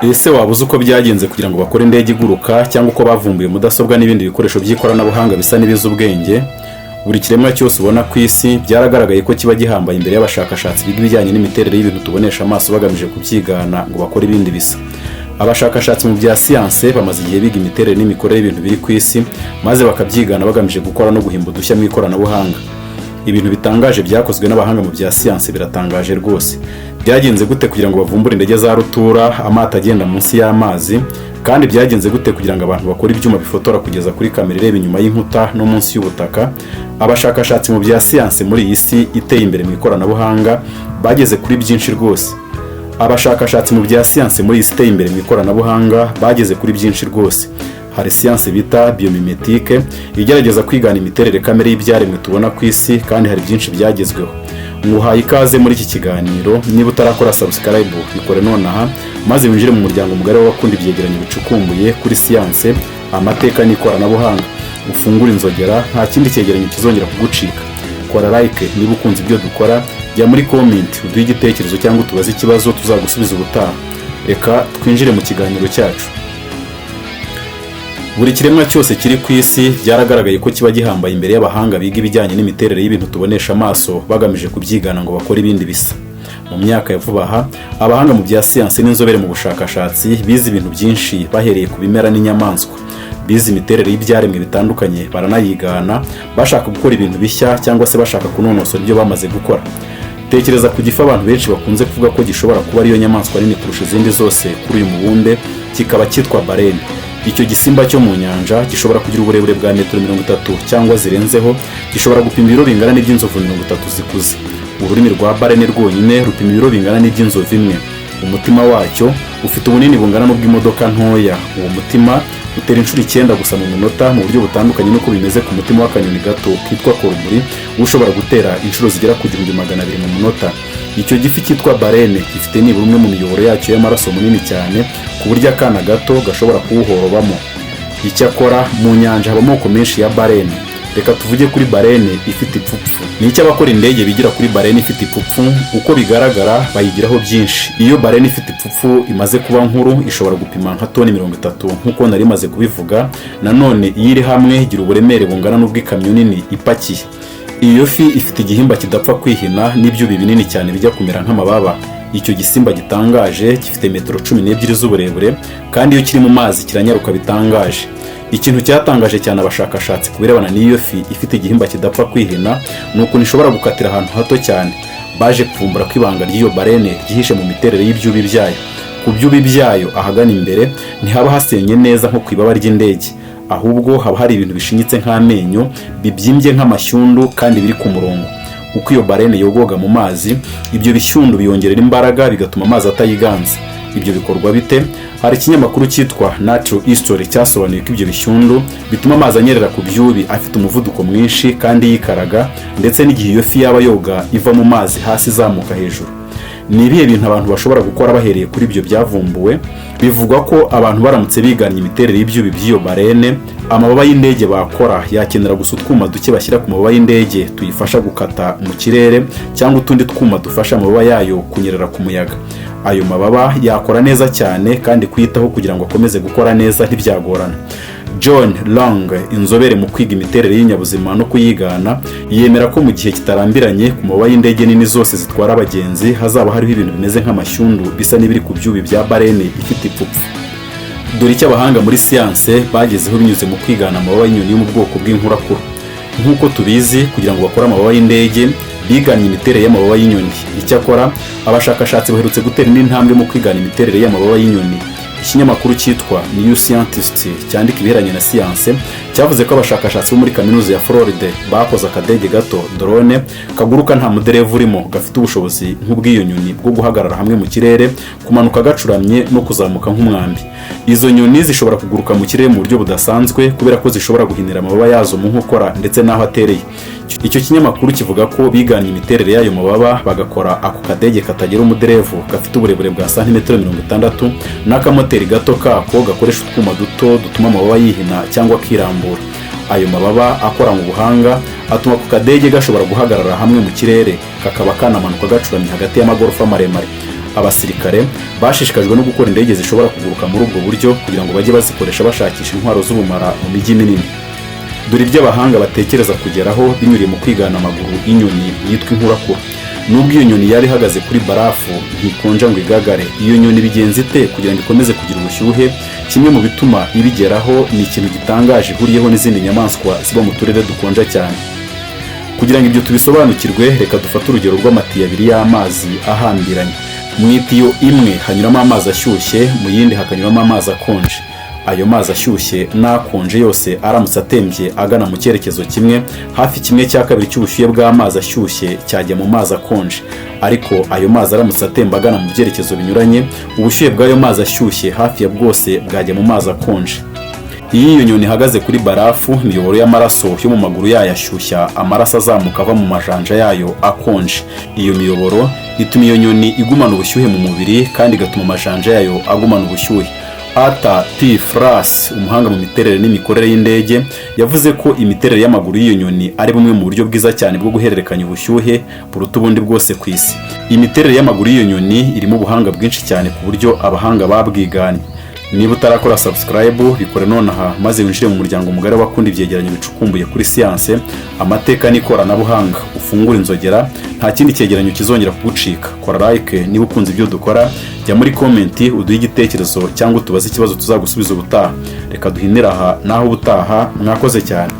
Ese waba uzi uko byagenze kugira ngo bakore indege iguruka cyangwa uko bavumbuye mudasobwa n'ibindi bikoresho by'ikoranabuhanga bisa n'ibiza ubwenge? Buri kiremwa cyose ubona ku isi byaragaragaye ko kiba gihambaye imbere y'abashakashatsi biga ibijyanye n'imiterere y'ibintu tubonesha amaso bagamije kubyigana ngo bakore ibindi bisa. Abashakashatsi mu bya siyanse bamaze igihe biga imiterere n'imikorere y'ibintu biri ku isi maze bakabyigana bagamije gukora no guhimba udushya mu ikoranabuhanga. Ibintu bitangaje byakozwe n'abahanga mu bya siyanse biratangaje rwose. Byagenze gute kugira ngo bavumbure indege za rutura, amato agenda munsi y'amazi, kandi byagenze gute kugira ngo abantu bakore ibyuma bifotora kugeza kuri kamera ireba inyuma y'inkuta no munsi y'ubutaka? Abashakashatsi mu bya siyanse muri iyi si iteye imbere mu ikoranabuhanga bageze kuri byinshi rwose. Abashakashatsi mu bya siyanse muri iyi si iteye imbere mu ikoranabuhanga bageze kuri byinshi rwose. Hari siyanse bita biomimetike igerageza kwigana imiterere kamere y'ibyaremwe tubona ku isi, kandi hari byinshi byagezweho. Nguhaye ikaze muri iki kiganiro. Niba utarakora subscribe bikore nonaha maze winjire mu muryango mugari w'abakunda ibyegeranyo bicukumbuye kuri siyanse, amateka n'ikoranabuhanga. Ufungure inzogera, nta kindi cyegeranyo kizongera kugucika. Kora like niba ukunze ibyo dukora, jya muri comment uduhe igitekerezo cyangwa utubaze ikibazo tuzagusubiza ubutaha. Reka twinjire mu kiganiro cyacu. Buri kiremwa cyose kiri ku isi byaragaragaye ko kiba gihambaye imbere y'abahanga biga ibijyanye n'imiterere y'ibintu tubonesha amaso bagamije kubyigana ngo bakore ibindi bisa. Mu myaka ya vuba aha, abahanga mu bya siyanse n'inzobere mu bushakashatsi bize ibintu byinshi bahereye ku bimera n'inyamaswa. Bize imiterere y'ibyaremwe bitandukanye baranayigana bashaka gukora ibintu bishya cyangwa se bashaka kunonosora ibyo bamaze gukora. Tekereza ku gifu abantu benshi bakunze kuvuga ko gishobora kuba ariyo nyamaswa nini kurusha izindi zose kuri uyu mubumbe, kikaba cyitwa barene. Icyo gisimba cyo mu nyanja gishobora kugira uburebure bwa metero 30 cyangwa zirenzeho, gishobora gupima ibiro bingana n'iby'inzovu 30 zikuze. Ururimi rwa barene rwonyine rupima ibiro bingana n'iby'inzovu imwe. Umutima wacyo ufite ubunini bungana n'ubw'imodoka ntoya. Uwo mutima utera inshuro 9 gusa mu munota, mu buryo butandukanye n'uko bimeze ku mutima w'akanyoni gato kitwa korumuri ushobora gutera inshuro zigera ku 1200 mu munota. Icyo gifi cyitwa barene gifite nibura umwe mu miyoboro yacyo y'amaraso munini cyane ku buryo akana gato gashobora kuwuhorobamo. Icyakora mu nyanja haba amoko menshi ya barene. Reka tuvuge kuri barene ifite ipfupfu. Ni icyo abakora indege bigira kuri barene ifite ipfupfu. Uko bigaragara bayigiraho byinshi. Iyo barene ifite ipfupfu imaze kuba nkuru ishobora gupima nka toni 30 nk'uko nari maze kubivuga. Nanone iyo iri hamwe igira uburemere bungana n'ubw'ikamyo nini ipakiye. Iyo fi ifite igihimba kidapfa kwihina n'ibyubi binini cyane bijya kumera nk'amababa. Icyo gisimba gitangaje gifite metero 12 z'uburebure, kandi iyo kiri mu mazi kiranyaruka bitangaje. Ikintu cyatangaje cyane abashakashatsi kubirebana n'iyo fi ifite igihimba kidapfa kwihina nuko nishobora gukatira ahantu hato cyane. Baje kuvumbura ko ibanga ry'iyo barene gihishe mu miterere y'ibyubi byayo. Ku byubi byayo ahagana imbere ntihaba hasenye neza nko kwibaba ry'indege, ahubwo haba hari ibintu bishinyitse nk'amenyo bibyimbye nk'amashyundu kandi biri ku murongo. Uko iyo barene yogoga mu mazi, ibyo bishyundu biyongerera imbaraga bigatuma amazi atayiganza. Ibyo bikorwa bite? Hari ikinyamakuru cyitwa Natural History cyasobanuye ko ibyo bishyundu bituma amazi anyerera ku byubi afite umuvuduko mwinshi kandi yikaraga, ndetse n'igihe iyo fi yaba yoga iva mu mazi hasi izamuka hejuru. Ni ibihe bintu abantu bashobora gukora bahereye kuri ibyo byavumbuwe? Bivugwa ko abantu baramutse biganye imiterere y'ibyubi by'iyo barene, amababa y'indege bakora yakenera gusa utwuma duke bashyira ku mababa y'indege tuyifasha gukata mu kirere, cyangwa utundi twuma dufasha amababa yayo kunyerera ku muyaga. Ayo mababa yakora neza cyane, kandi kuyitaho kugira ngo akomeze gukora neza ntibyagorana. John Long, inzobere mu kwiga imiterere y'inyabuzima no kuyigana, yemera ko mu gihe kitarambiranye ku mababa y'indege nini zose zitwara abagenzi hazaba hariho ibintu bimeze nk'amashyundu bisa n'ibiri ku byubi bya barene ifite ipfupfu. Dore icyo abahanga muri siyanse bagezeho binyuze mu kwigana amababa y'inyoni yo mu bwoko bw'inkurakuru. Nk'uko tubizi, kugira ngo bakore amababa y'indege biganye imiterere y'amababa y'inyoni. Icyakora abashakashatsi baherutse gutera indi ntambwe mu kwigana imiterere y'amababa y'inyoni. Ikinyamakuru cyitwa New Scientist cyandika ibiheranye na siyanse cyavuze ko abashakashatsi bo muri kaminuza ya Florida bakoze akadege gato drone kaguruka nta muderevu urimo, gafite ubushobozi nk'ubw'iyo nyoni bwo guhagarara hamwe mu kirere, kumanuka gacuramye no kuzamuka nk'umwambi. Izo nyoni zishobora kuguruka mu kirere mu buryo budasanzwe kubera ko zishobora guhinira amababa yazo mu nkokora ndetse n'aho atereye. Icyo kinyamakuru kivuga ko biganye imiterere y'ayo mababa bagakora ako kadege katagira umuderevu gafite uburebure bwa santimetero 60 n'akamoteri gato kako gakoresha utwuma duto dutuma amababa yihina cyangwa akirambura. Ayo mababa akora mu buhanga atuma ku kadege gashobora guhagarara hamwe mu kirere, kakaba kanamanuka gacuramye hagati y'amagorofa maremare. abasirikare bashishikajwe no gukora indege zishobora kuguruka muri ubwo buryo kugira ngo bajye bazikoresha bashakisha intwaro z'ubumara mu mijyi minini. Dore ibyo abahanga batekereza kugeraho binyuriye mu kwigana amaguru y'inyoni yitwa inkurakura. Nubwo iyo nyoni yari ihagaze kuri barafu ntikonja ngo igagare, iyo nyoni bigenza ite kugira ngo ikomeze kugira ubushyuhe? Kimwe mu bituma ibigeraho ni ikintu gitangaje ihuriyeho n'izindi nyamaswa ziba mu turere dukonja cyane. Kugira ngo ibyo tubisobanukirwe, reka dufate urugero rw'amatiyo abiri y'amazi ahambiranye. Mu itiyo imwe hanyuramo amazi ashyushye, mu yindi hakanyuramo amazi akonje. Ayo mazi ashyushye n'akonje yose aramutse atembye agana mu cyerekezo kimwe, hafi 1/2 cy'ubushyuhe bw'amazi ashyushye cyajya mu mazi akonje. Ariko ayo mazi aramutse atemba agana mu byerekezo binyuranye, ubushyuhe bw'ayo mazi ashyushye hafi ya bwose bwajya mu mazi akonje. Iyo iyo nyoni ihagaze kuri barafu, imiyoboro y'amaraso yo mu maguru yayo ashyushya amaraso azamuka ava mu majanja yayo akonje. Iyo miyoboro ituma iyo nyoni igumana ubushyuhe mu mubiri kandi igatuma amajanja yayo agumana ubushyuhe. Arthur T. Fras, umuhanga mu miterere n'imikorere y'indege, yavuze ko imiterere y'amaguru y'iyo nyoni ari bumwe mu buryo bwiza cyane bwo guhererekanya ubushyuhe buruta ubundi bwose ku isi. Imiterere y'amaguru y'iyo nyoni irimo ubuhanga bwinshi cyane ku buryo abahanga babwiganye. Niba utarakora subscribe, bikore nonaha maze winjire mu muryango mugari w'abakunda ibyegeranyo bicukumbuye kuri siyanse, amateka n'ikoranabuhanga. Ufungura inzogera, nta kindi cyegeranyo kizongera kugucika. Kora like niba ukunze ibyo dukora, jya muri comment uduhe igitekerezo cyangwa utubaze ikibazo tuzagusubiza ubutaha. Reka duhinira aha naho ubutaha. Mwakoze cyane.